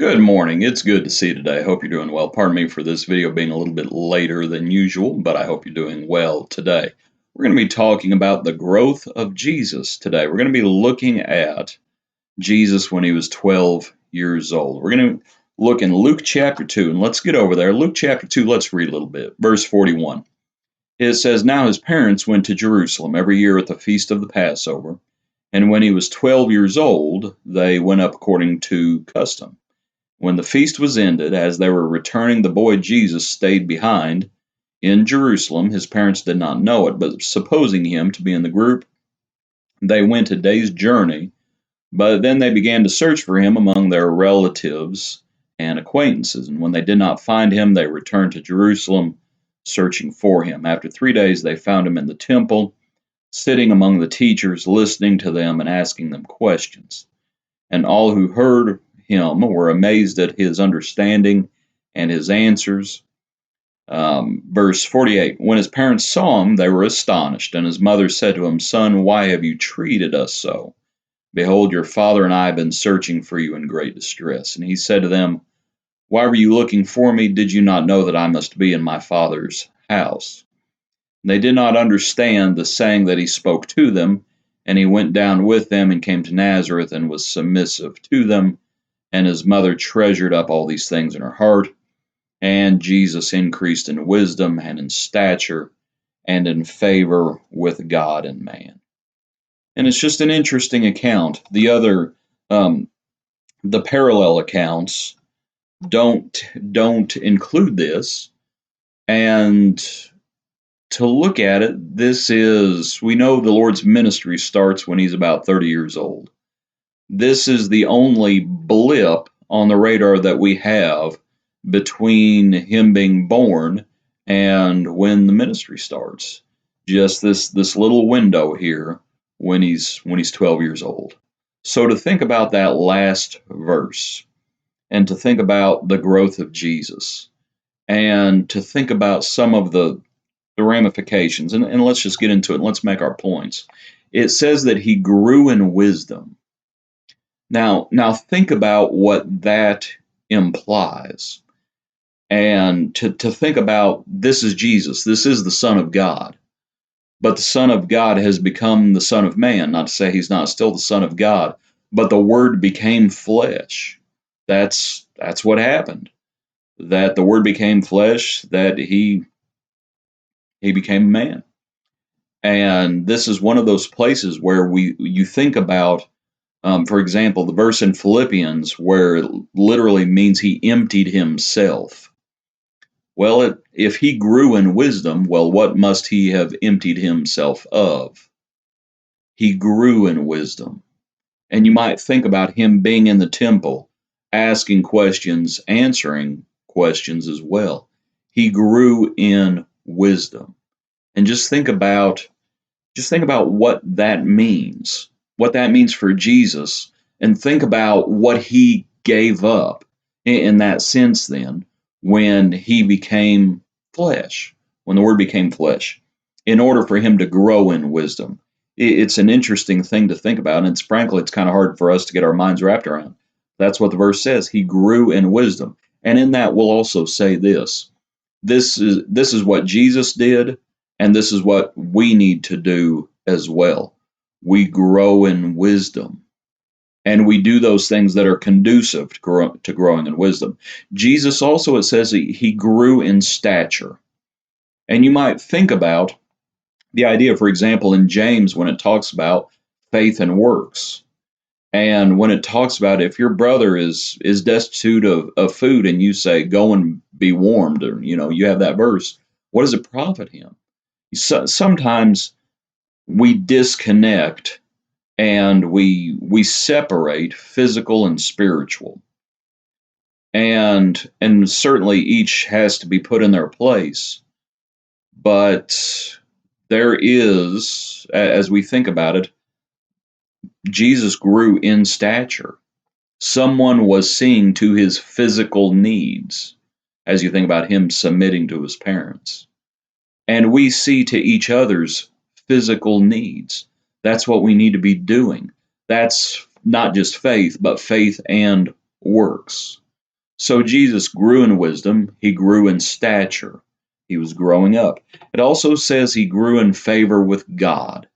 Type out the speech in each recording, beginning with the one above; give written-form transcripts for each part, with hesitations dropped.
Good morning. It's good to see you today. Hope you're doing well. Pardon me for this video being a little bit later than usual, but I hope you're doing well today. We're going to be talking about the growth of Jesus today. We're going to be looking at Jesus when he was 12 years old. We're going to look in Luke chapter 2, and let's get over there. Luke chapter 2, let's read a little bit. Verse 41. It says, "Now his parents went to Jerusalem every year at the feast of the Passover, and when he was 12 years old, they went up according to custom. When the feast was ended, as they were returning, the boy Jesus stayed behind in Jerusalem. His parents did not know it, but supposing him to be in the group, they went a day's journey. But then they began to search for him among their relatives and acquaintances. And when they did not find him, they returned to Jerusalem, searching for him. After 3 days, they found him in the temple, sitting among the teachers, listening to them and asking them questions. And all who heard him were amazed at his understanding and his answers." Verse 48. When his parents saw him, they were astonished. And his mother said to him, "Son, why have you treated us so? Behold, your father and I have been searching for you in great distress." And he said to them, "Why were you looking for me? Did you not know that I must be in my father's house?" They did not understand the saying that he spoke to them. And he went down with them and came to Nazareth and was submissive to them. And his mother treasured up all these things in her heart. And Jesus increased in wisdom and in stature and in favor with God and man. And it's just an interesting account. Um, the parallel accounts don't include this. And to look at it, we know the Lord's ministry starts when he's about 30 years old. This is the only blip on the radar that we have between him being born and when the ministry starts. Just this little window here when he's 12 years old. So to think about that last verse and to think about the growth of Jesus and to think about some of the ramifications, and let's just get into it and let's make our points. It says that he grew in wisdom. Now think about what that implies. And to think about, this is Jesus, this is the Son of God, but the Son of God has become the Son of Man. Not to say he's not still the Son of God, but the Word became flesh. That's what happened. That the Word became flesh, that he became a man. And this is one of those places where you think about, for example, the verse in Philippians where it literally means he emptied himself. Well, if he grew in wisdom, well, what must he have emptied himself of? He grew in wisdom. And you might think about him being in the temple, asking questions, answering questions as well. He grew in wisdom. And just think about what that means for Jesus, and think about what he gave up in that sense then when he became flesh, when the Word became flesh, in order for him to grow in wisdom. It's an interesting thing to think about, and it's kind of hard for us to get our minds wrapped around. That's what the verse says. He grew in wisdom. And in that we'll also say this. This is what Jesus did, and this is what we need to do as well. We grow in wisdom, and we do those things that are conducive to growing in wisdom. Jesus also, it says, he grew in stature. And you might think about the idea, for example, in James when it talks about faith and works. And when it talks about if your brother is destitute of food and you say, go and be warmed, or, you have that verse, what does it profit him? Sometimes we disconnect and we separate physical and spiritual. And certainly each has to be put in their place. But there is, as we think about it, Jesus grew in stature. Someone was seeing to his physical needs, as you think about him submitting to his parents. And we see to each other's physical needs. That's what we need to be doing. That's not just faith, but faith and works. So Jesus grew in wisdom, he grew in stature, he was growing up. It also says he grew in favor with God.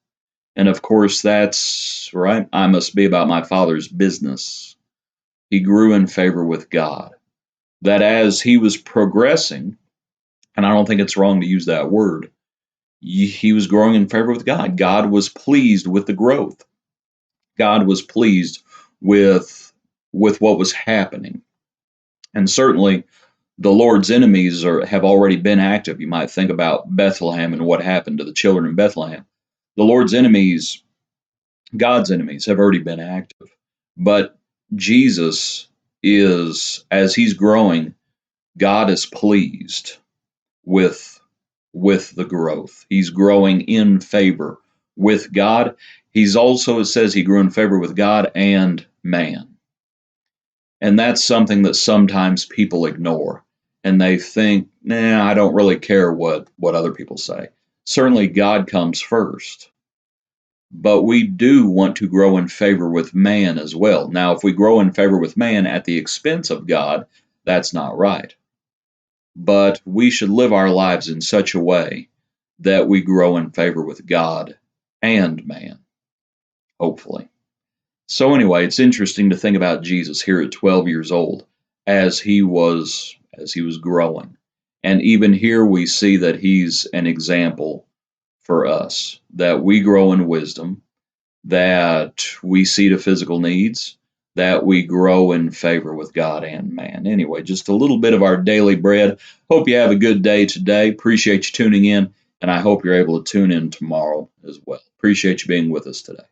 And of course, that's right. I must be about my Father's business. He grew in favor with God. That as he was progressing, and I don't think it's wrong to use that word, he was growing in favor with God. God was pleased with the growth. God was pleased with what was happening. And certainly the Lord's enemies have already been active. You might think about Bethlehem and what happened to the children in Bethlehem. The Lord's enemies, God's enemies, have already been active. But Jesus is, as he's growing, God is pleased with the growth. He's growing in favor with God. He's also, it says, he grew in favor with God and man. And that's something that sometimes people ignore. And they think, nah, I don't really care what other people say. Certainly, God comes first. But we do want to grow in favor with man as well. Now, if we grow in favor with man at the expense of God, that's not right. But we should live our lives in such a way that we grow in favor with God and man, hopefully. So anyway, it's interesting to think about Jesus here at 12 years old as he was growing. And even here we see that he's an example for us, that we grow in wisdom, that we see to physical needs, that we grow in favor with God and man. Anyway, just a little bit of our daily bread. Hope you have a good day today. Appreciate you tuning in, and I hope you're able to tune in tomorrow as well. Appreciate you being with us today.